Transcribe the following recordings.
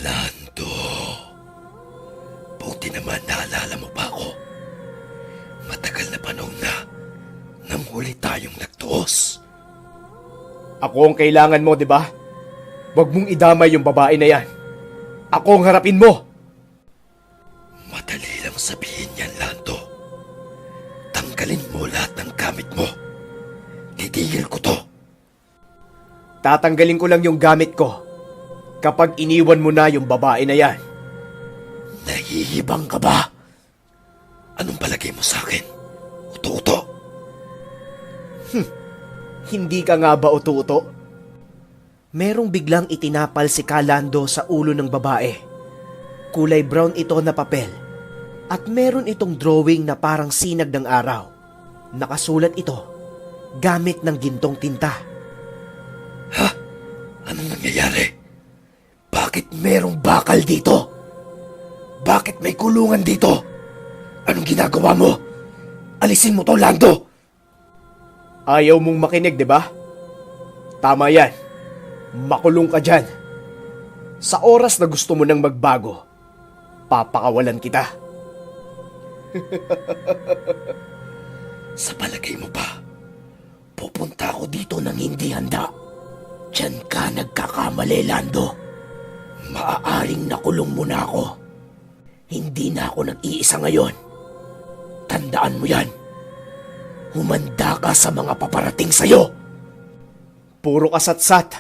Lando, buti naman naalala mo pa ako. Matagal na panahon na nang huli tayong nagtuos. Ako ang kailangan mo, di ba? Huwag mong idamay yung babae na yan. Ako ang harapin mo. Madali lang sabihin yan, Lando. Tanggalin mo lahat ng gamit mo. Titigil ko to. Tatanggalin ko lang yung gamit ko kapag iniwan mo na yung babae na yan. Nahihibang ka ba? Anong palagay mo sa akin? Uto-uto? Hindi ka nga ba uto-uto? Merong biglang itinapal si Kalando sa ulo ng babae. Kulay brown ito na papel. At meron itong drawing na parang sinag ng araw. Nakasulat ito gamit ng gintong tinta. Ha? Anong nangyayari? Bakit merong bakal dito? Bakit may kulungan dito? Anong ginagawa mo? Alisin mo to, Lando! Ayaw mong makinig, di ba? Tama yan. Makulong ka dyan. Sa oras na gusto mo nang magbago, papakawalan kita. Sa palagay mo ba, pupunta ako dito nang hindi handa? Diyan ka nagkakamali, Lando. Maaaring nakulong mo na ako. Hindi na ako nag-iisa ngayon. Tandaan mo yan. Humanda ka sa mga paparating sa'yo. Puro kasatsat.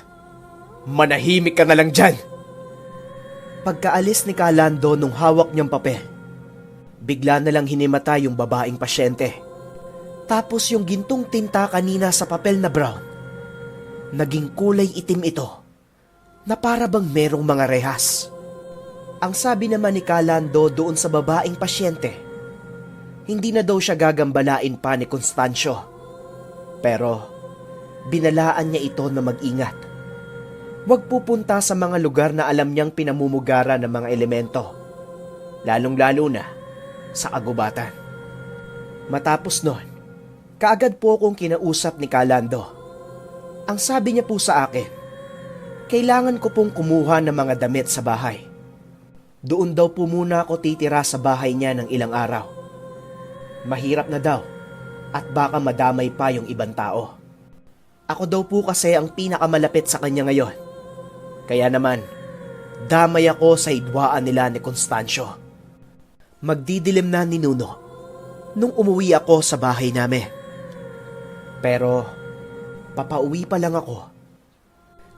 Manahimik ka na lang dyan. Pagkaalis ni Kalando nung hawak niyang papel, bigla na lang hinimatay yung babaeng pasyente. Tapos yung gintong tinta kanina sa papel na brown, naging kulay itim ito na para bang merong mga rehas. Ang sabi naman ni Kalando doon sa babaeng pasyente, hindi na daw siya gagambalain pa ni Constancio. Pero binalaan niya ito na mag-ingat. Huwag pupunta sa mga lugar na alam niyang pinamumugara ng mga elemento, lalong-lalo na sa kagubatan. Matapos nun, kaagad po akong kinausap ni Kalando. Ang sabi niya po sa akin, kailangan ko pong kumuha ng mga damit sa bahay. Doon daw po muna ako titira sa bahay niya ng ilang araw. Mahirap na daw at baka madamay pa yung ibang tao. Ako daw po kasi ang pinakamalapit sa kanya ngayon. Kaya naman, damay ako sa hidwaan nila ni Constancio. Magdidilim na ni Nuno nung umuwi ako sa bahay namin. Pero papauwi pa lang ako,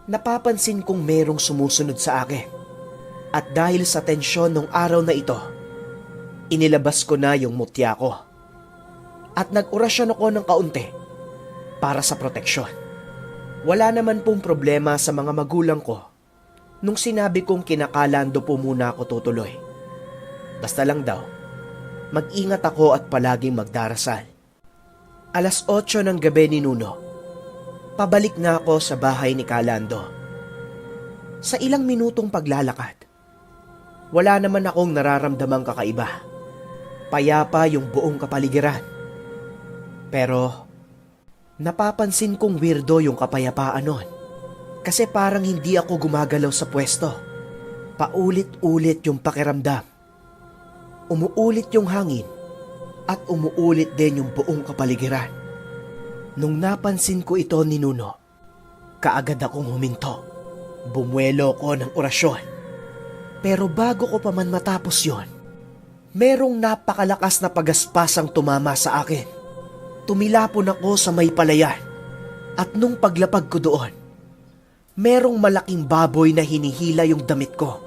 napapansin kong merong sumusunod sa akin. At dahil sa tensyon ng araw na ito, inilabas ko na yung mutya ko. At nag-orasyon ako ng kaunti para sa proteksyon. Wala naman pong problema sa mga magulang ko nung sinabi kong kinakalando po muna ako tutuloy. Basta lang daw, mag-ingat ako at palaging magdarasal. 8:00 ng gabi ni Nuno, pabalik na ako sa bahay ni Kalando. Sa ilang minutong paglalakad, wala naman akong nararamdamang kakaiba. Payapa yung buong kapaligiran. Pero napapansin kong weirdo yung kapayapaan nun. Kasi parang hindi ako gumagalaw sa pwesto. Paulit-ulit yung pakiramdam. Umuulit yung hangin at umuulit din yung buong kapaligiran. Nung napansin ko ito ni Nuno, kaagad akong huminto. Bumuelo ko ng orasyon. Pero bago ko pa man matapos yon, merong napakalakas na pagaspasang tumama sa akin. Tumilapon ako sa may palayan at nung paglapag ko doon, merong malaking baboy na hinihila yung damit ko.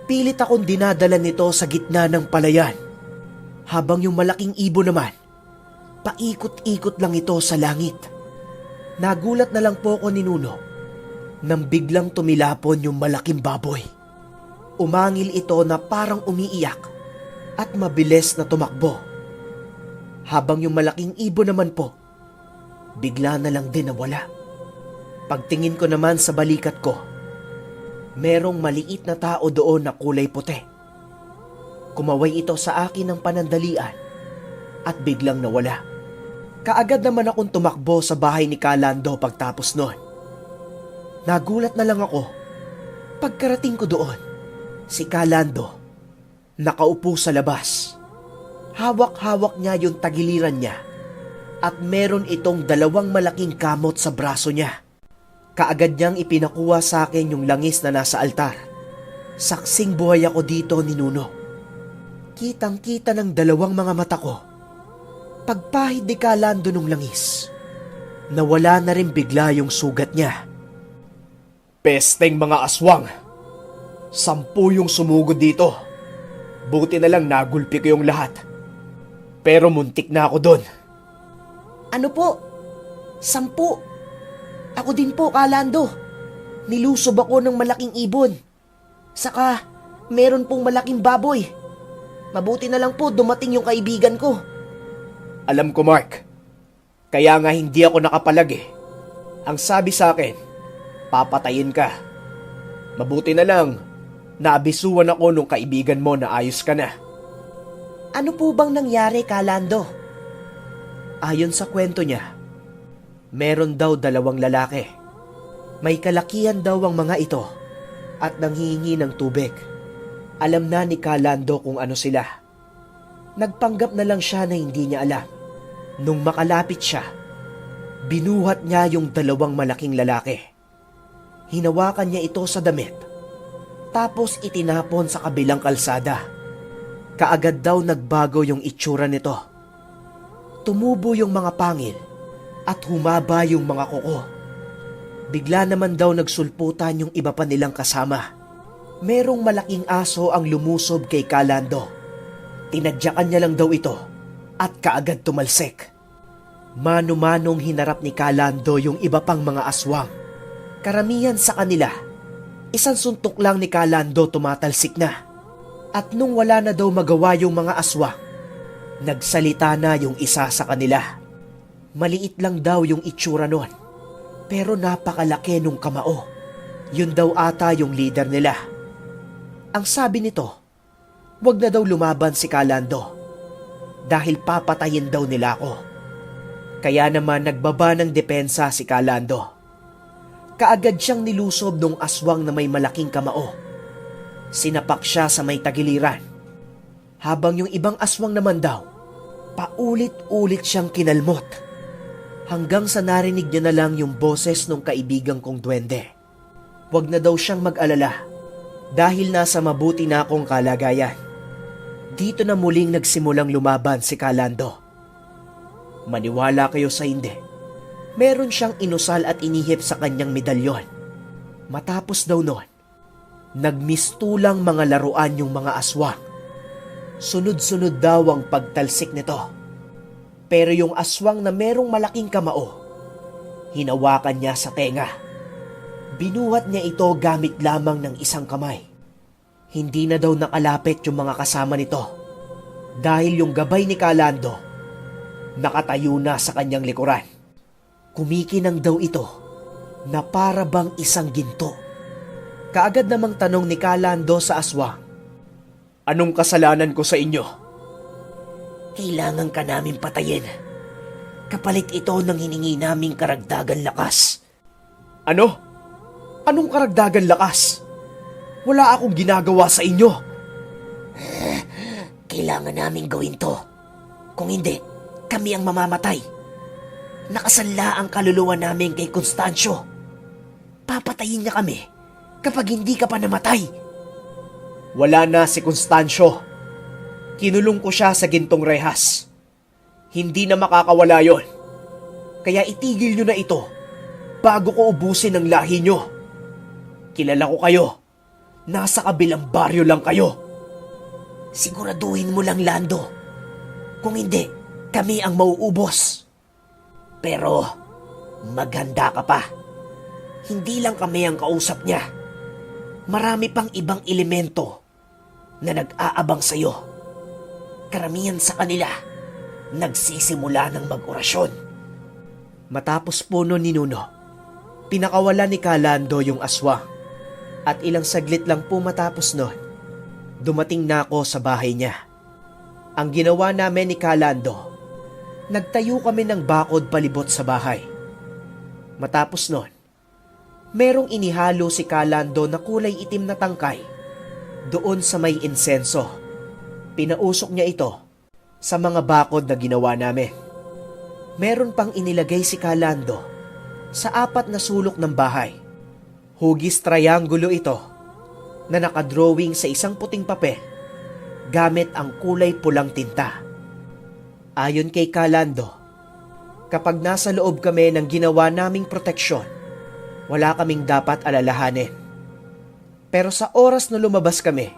Pilit akong dinadala nito sa gitna ng palayan. Habang yung malaking ibon naman, paikot-ikot lang ito sa langit. Nagulat na lang po ko ni Nuno nang biglang tumilapon yung malaking baboy. Umangil ito na parang umiiyak at mabilis na tumakbo. Habang yung malaking ibon naman po, bigla na lang din nawala. Pagtingin ko naman sa balikat ko, merong maliit na tao doon na kulay puti. Kumaway ito sa akin ng panandalian at biglang nawala. Kaagad naman akong tumakbo sa bahay ni Kalando pagtapos noon. Nagulat na lang ako pagkarating ko doon. Si Calando, nakaupo sa labas. Hawak-hawak niya yung tagiliran niya at meron itong 2 malaking kamot sa braso niya. Kaagad niyang ipinakuha sa akin yung langis na nasa altar. Saksing buhay ako dito, Ninuno. Kitang-kita ng 2 mga mata ko. Pagpahid ni Calando nung langis, nawala na rin bigla yung sugat niya. Pesteng mga aswang! 10 yung sumugod dito. Buti na lang nagulpi ko yung lahat. Pero muntik na ako doon. Ano po? 10. Ako din po, Calando. Nilusob ako ng malaking ibon. Saka, meron pong malaking baboy. Mabuti na lang po dumating yung kaibigan ko. Alam ko, Mark. Kaya nga hindi ako nakapalag eh. Ang sabi sa akin, papatayin ka. Mabuti na lang, naabisuhan ako nung kaibigan mo na ayos ka na. Ano po bang nangyari, Calando? Ayon sa kwento niya, meron daw 2 lalaki. May kalakihan daw ang mga ito at nanghihingi ng tubig. Alam na ni Calando kung ano sila. Nagpanggap na lang siya na hindi niya alam. Nung makalapit siya, binuhat niya yung 2 malaking lalaki. Hinawakan niya ito sa damit, tapos itinapon sa kabilang kalsada. Kaagad daw nagbago yung itsura nito. Tumubo yung mga pangil at humaba yung mga kuko. Bigla naman daw nagsulputan yung iba pa nilang kasama. Merong malaking aso ang lumusob kay Calando. Tinadyakan niya lang daw ito at kaagad tumalsik. Mano-manong hinarap ni Calando yung iba pang mga aswang. Karamihan sa kanila, isang suntok lang ni Calando tumatalsik na. At nung wala na daw magawa yung mga aswang, nagsalita na yung isa sa kanila. Maliit lang daw yung itsura nun, pero napakalaki nung kamao. Yun daw ata yung leader nila. Ang sabi nito, wag na daw lumaban si Calando dahil papatayin daw nila ako. Kaya naman nagbaba ng depensa si Calando. Kaagad siyang nilusob nung aswang na may malaking kamao. Sinapak siya sa may tagiliran. Habang yung ibang aswang naman daw, paulit-ulit siyang kinalmot. Hanggang sa narinig niya na lang yung boses ng kaibigan kong duwende. Wag na daw siyang mag-alala dahil nasa mabuti na akong kalagayan. Dito na muling nagsimulang lumaban si Calando. Maniwala kayo sa hindi, meron siyang inusal at inihip sa kanyang medalyon. Matapos daw noon, nagmistulang mga laruan yung mga aswang. Sunod-sunod daw ang pagtalsik nito. Pero yung aswang na merong malaking kamao, hinawakan niya sa tenga. Binuhat niya ito gamit lamang ng isang kamay. Hindi na daw nakalapit yung mga kasama nito dahil yung gabay ni Calando nakatayo na sa kanyang likuran. Kumikinang daw ito na para bang isang ginto. Kaagad namang tanong ni Calando sa aswang, "Anong kasalanan ko sa inyo?" "Kailangan ka namin patayin. Kapalit ito ng hiningi naming karagdagan lakas." "Ano? Anong karagdagan lakas? Wala akong ginagawa sa inyo." "Kailangan namin gawin to. Kung hindi, kami ang mamamatay. Nakasanla ang kaluluwa namin kay Constancio. Papatayin niya kami kapag hindi ka pa namatay." "Wala na si Constancio. Kinulong ko siya sa gintong rehas. Hindi na makakawala yon. Kaya itigil nyo na ito bago ko ubusin ang lahi nyo. Kilala ko kayo. Nasa kabilang baryo lang kayo." "Siguraduhin mo lang, Lando. Kung hindi, kami ang mauubos. Pero maghanda ka pa. Hindi lang kami ang kausap niya. Marami pang ibang elemento na nag-aabang sa'yo. Karamihan sa kanila nagsisimula ng mag-orasyon." Matapos po nun ni Nuno, pinakawala ni Calando yung aswang. At ilang saglit lang po matapos nun, dumating na ako sa bahay niya. Ang ginawa namin ni Calando, nagtayo kami ng bakod palibot sa bahay. Matapos nun, merong inihalo si Calando na kulay itim na tangkay Doon sa may insenso, pinausok niya ito sa mga bakod na ginawa namin. Meron pang inilagay si Kalando sa 4 na sulok ng bahay. Hugis triangulo ito na nakadrawing sa isang puting papel gamit ang kulay pulang tinta. Ayon kay Kalando, kapag nasa loob kami ng ginawa naming proteksyon, wala kaming dapat alalahanin. Pero sa oras na lumabas kami,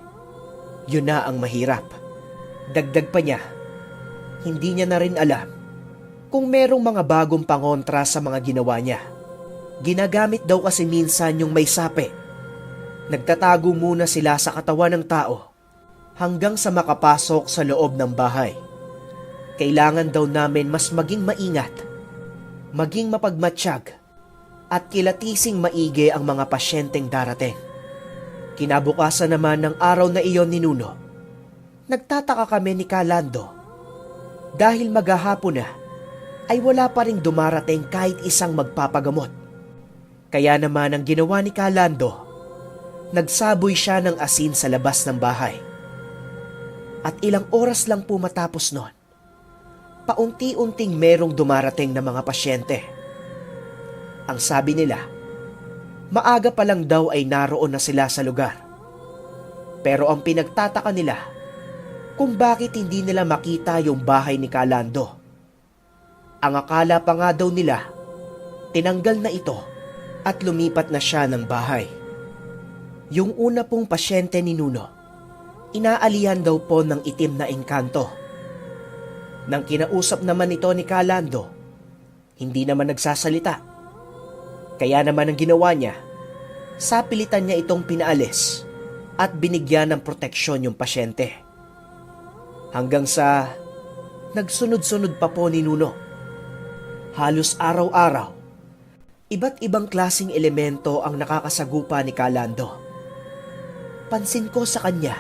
yun na ang mahirap. Dagdag pa niya, hindi niya na rin alam kung merong mga bagong pangontra sa mga ginawa niya. Ginagamit daw kasi minsan yung may sape. Nagtatago muna sila sa katawan ng tao hanggang sa makapasok sa loob ng bahay. Kailangan daw namin mas maging maingat, maging mapagmatsyag, at kilatising maigi ang mga pasyenteng darating. Kinabukasan naman ng araw na iyon ni Nuno, nagtataka kami ni Kalando dahil maghahapon na ay wala pa ring dumarating kahit isang magpapagamot. Kaya naman ang ginawa ni Kalando, nagsaboy siya ng asin sa labas ng bahay. At ilang oras lang po matapos nun, paunti-unting merong dumarating na mga pasyente. Ang sabi nila, maaga pa lang daw ay naroon na sila sa lugar. Pero ang pinagtataka nila, kung bakit hindi nila makita yung bahay ni Kalando. Ang akala pa nga daw nila, tinanggal na ito at lumipat na siya ng bahay. Yung una pong pasyente ni Nuno, inaalihan daw po ng itim na engkanto. Nang kinausap naman ito ni Kalando, hindi naman nagsasalita. Kaya naman ang ginawa niya, sapilitan niya itong pinaalis at binigyan ng proteksyon yung pasyente. Hanggang sa nagsunod-sunod pa po ni Nuno. Halos araw-araw, iba't ibang klasing elemento ang nakakasagupa ni Kalando. Pansin ko sa kanya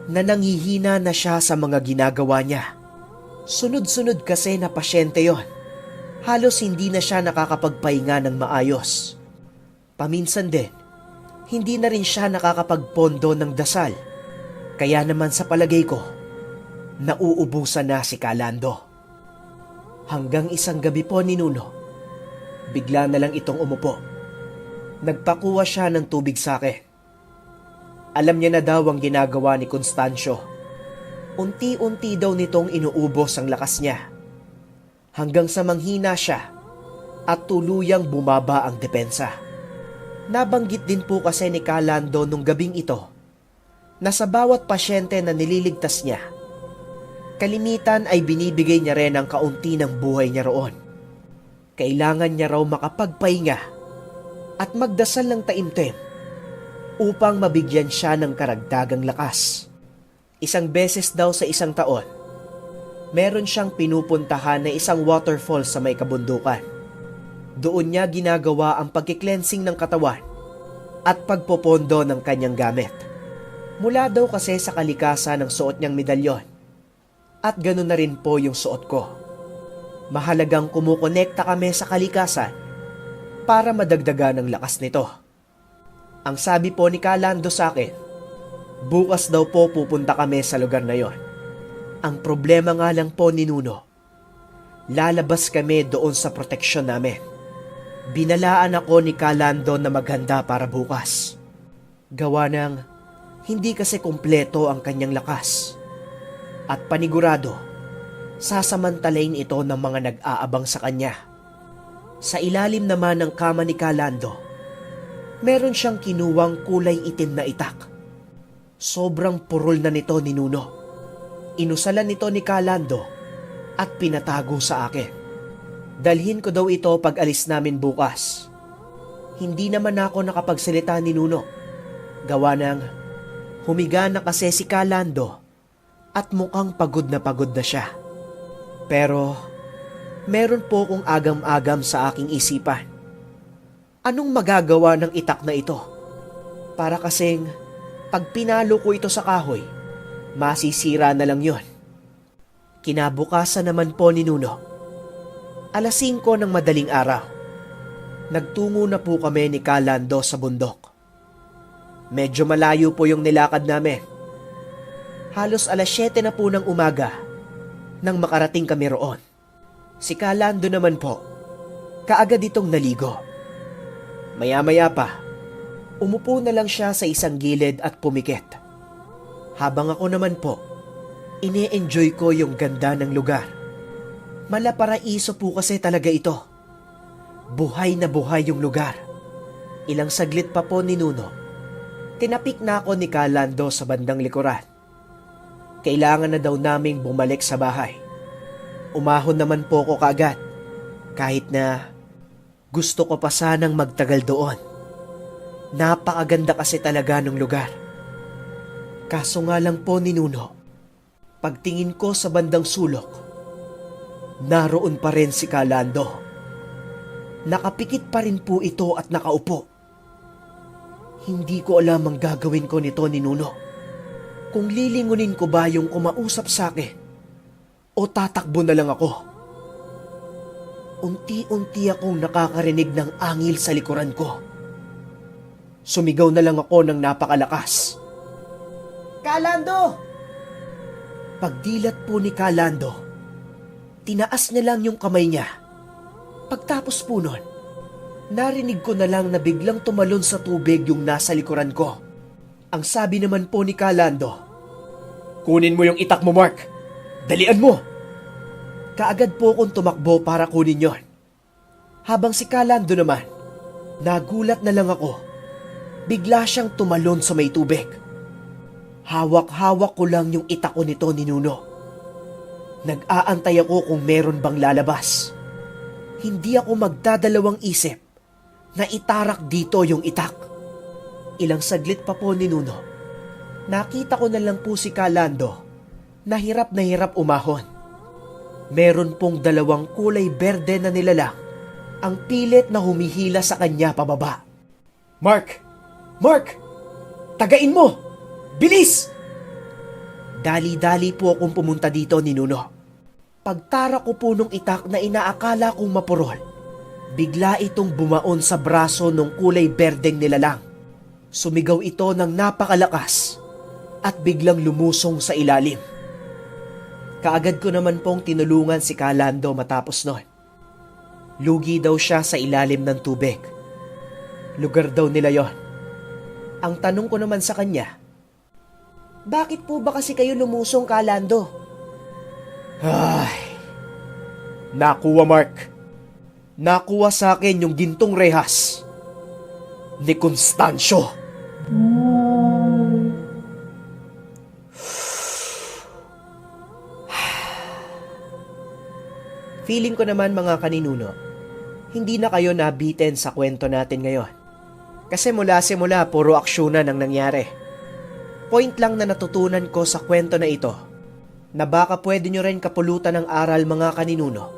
na nanghihina na siya sa mga ginagawa niya. Sunod-sunod kasi na pasyente yon. Halos hindi na siya nakakapagpahinga ng maayos. Paminsan din, hindi na rin siya nakakapagpondo ng dasal. Kaya naman sa palagay ko, nauubusan na si Kalando. Hanggang isang gabi po ni Nuno, bigla na lang itong umupo. Nagpakuha siya ng tubig sa akin. Alam niya na daw ang ginagawa ni Constancio. Unti-unti daw nitong inuubos ang lakas niya. Hanggang sa manghina siya at tuluyang bumaba ang depensa. Nabanggit din po kasi ni Kalando nung gabing ito na sa bawat pasyente na nililigtas niya, kalimitan ay binibigay niya rin ang kaunti ng buhay niya roon. Kailangan niya raw makapagpahinga at magdasal ng taimtim upang mabigyan siya ng karagdagang lakas. Isang beses daw sa isang taon, meron siyang pinupuntahan na isang waterfall sa may kabundukan. Doon niya ginagawa ang pagkiklensing ng katawan at pagpopondo ng kanyang gamit. Mula daw kasi sa kalikasan ng suot niyang medalyon. At ganoon na rin po yung suot ko. Mahalagang kumukonekta kami sa kalikasan para madagdagan ang lakas nito. Ang sabi po ni Kalando sa akin, bukas daw po pupunta kami sa lugar na yon. Ang problema nga lang po ni Nuno, lalabas kami doon sa proteksyon namin. Binalaan ako ni Kalando na maghanda para bukas. Gawa ng hindi kasi kumpleto ang kanyang lakas. At panigurado, sasamantalain ito ng mga nag-aabang sa kanya. Sa ilalim naman ng kama ni Kalando, meron siyang kinuwang kulay itim na itak. Sobrang purol na nito ni Nuno. Inusalan nito ni Kalando at pinatago sa akin. Dalhin ko daw ito pag alis namin bukas. Hindi naman ako nakapagsalita ni Nuno. Gawa ng humiga na kasi si Kalando at mukhang pagod na siya. Pero meron po kong agam-agam sa aking isipan. Anong magagawa ng itak na ito? Para kasing pag pinalo ko ito sa kahoy, masisira na lang yon. Kinabukasan naman po ni Nuno, 5:00 ng madaling araw, nagtungo na po kami ni Kalando sa bundok. Medyo malayo po yung nilakad namin. Halos 7:00 na po ng umaga nang makarating kami roon. Si Kalando naman po, kaagad itong naligo. Maya-maya pa, umupo na lang siya sa isang gilid at pumikit. Habang ako naman po, ini-enjoy ko yung ganda ng lugar. Malaparaiso po kasi talaga ito. Buhay na buhay yung lugar. Ilang saglit pa po ni Nuno, tinapik na ako ni Kalando sa bandang likuran. Kailangan na daw naming bumalik sa bahay. Umahon naman po ko kaagad, kahit na gusto ko pa sanang magtagal doon. Napakaganda kasi talaga ng lugar. Kaso nga lang po ni Nuno, pagtingin ko sa bandang sulok, naroon pa rin si Kalando. Nakapikit pa rin po ito at nakaupo. Hindi ko alam ang gagawin ko nito ni Nuno. Kung lilingunin ko ba yung kumausap sa akin o tatakbo na lang ako. Unti-unti akong nakakarinig ng angil sa likuran ko. Sumigaw na lang ako ng napakalakas. Kalando! Pagdilat po ni Kalando, tinaas na lang yung kamay niya. Pagtapos po nun, narinig ko na lang na biglang tumalon sa tubig yung nasa likuran ko. Ang sabi naman po ni Kalando, "Kunin mo yung itak mo, Mark. Dalian mo!" Kaagad po akong tumakbo para kunin yon. Habang si Kalando naman, nagulat na lang ako. Bigla siyang tumalon sa may tubig. Hawak-hawak ko lang yung itak ko nito ni Nuno. Nag-aantay ako kung meron bang lalabas. Hindi ako magdadalawang isip na itarak dito yung itak. Ilang saglit pa po ni Nuno, nakita ko na lang po si Kalando na hirap umahon. Meron pong 2 kulay berde na nilalang ang pilit na humihila sa kanya pababa. Mark! Mark! Tagain mo! Bilis! Dali-dali po akong pumunta dito ni Nuno. Pagtara ko po nung itak na inaakala kong mapurol, bigla itong bumaon sa braso ng kulay berdeng nilalang. Sumigaw ito ng napakalakas at biglang lumusong sa ilalim. Kaagad ko naman pong tinulungan si Kalando matapos nun. Lugi daw siya sa ilalim ng tubig. Lugar daw nila yon. Ang tanong ko naman sa kanya, "Bakit po ba kasi kayo lumusong, Kalando?" Ay, nakuha Mark. Nakuha sa akin yung gintong rehas ni Constancio. Feeling ko naman mga kaninuno, hindi na kayo nabitin sa kwento natin ngayon. Kasi mula simula puro aksyonan ang nangyari. Point lang na natutunan ko sa kwento na ito, na baka pwede nyo rin kapulutan ng aral mga kaninuno.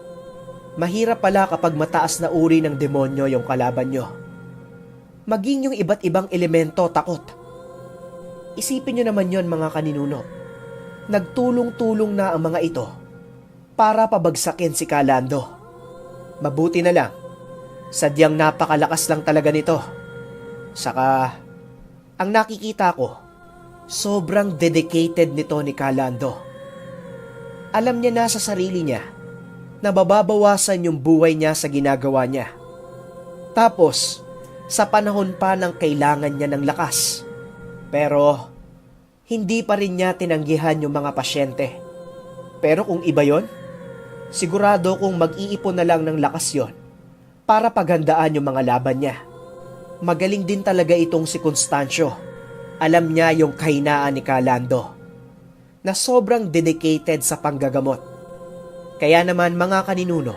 Mahirap pala kapag mataas na uri ng demonyo yung kalaban nyo. Maging yung iba't ibang elemento takot. Isipin nyo naman yon mga kaninuno. Nagtulong-tulong na ang mga ito para pabagsakin si Kalando. Mabuti na lang, sadyang napakalakas lang talaga nito. Saka, ang nakikita ko, sobrang dedicated nito ni Kalando. Alam niya na sa sarili niya na mababawasan yung buhay niya sa ginagawa niya. Tapos, sa panahon pa ng kailangan niya ng lakas. Pero, hindi pa rin niya tinanggihan yung mga pasyente. Pero kung iba yon, sigurado kung mag-iipon na lang ng lakas yon para paghandaan yung mga laban niya. Magaling din talaga itong si Constancio. Alam niya yung kahinaan ni Kalando, na sobrang dedicated sa panggagamot. Kaya naman mga kaninuno,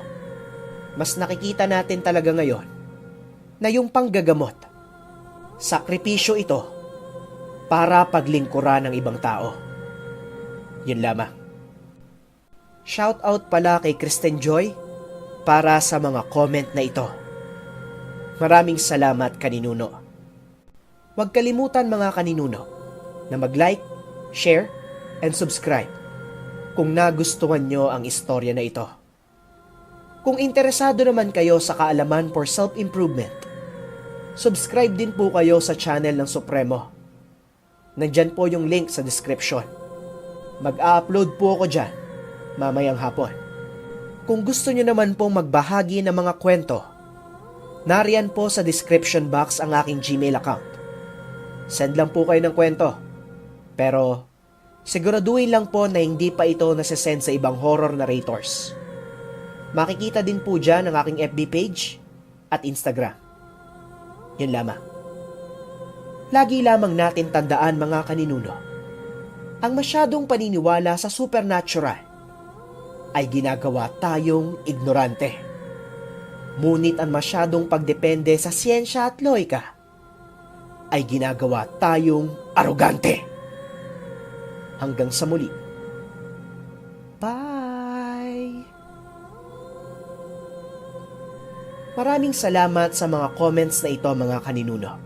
mas nakikita natin talaga ngayon na yung panggagamot, sakripisyo ito para paglingkuran ng ibang tao. Yun lamang. Shout out pala kay Kristen Joy para sa mga comment na ito. Maraming salamat kaninuno. Huwag kalimutan mga kaninuno na mag-like, share, and subscribe kung nagustuhan nyo ang istorya na ito. Kung interesado naman kayo sa kaalaman for self-improvement, subscribe din po kayo sa channel ng Supremo Nandyan po yung link sa description. Mag-upload po ako dyan mamayang hapon. Kung gusto nyo naman pong magbahagi ng mga kwento, nariyan po sa description box ang aking Gmail account. Send lang po kayo ng kwento. Pero siguraduhin lang po na hindi pa ito nasesend sa ibang horror narrators. Makikita din po dyan ang aking FB page at Instagram. Yun lamang. Lagi lamang natin tandaan mga kaninuno, ang masyadong paniniwala sa supernatural ay ginagawa tayong ignorante. Ngunit ang masyadong pagdepende sa siyensya at lohika ay ginagawa tayong arogante. Hanggang sa muli. Bye! Maraming salamat sa mga comments na ito mga kaninuno.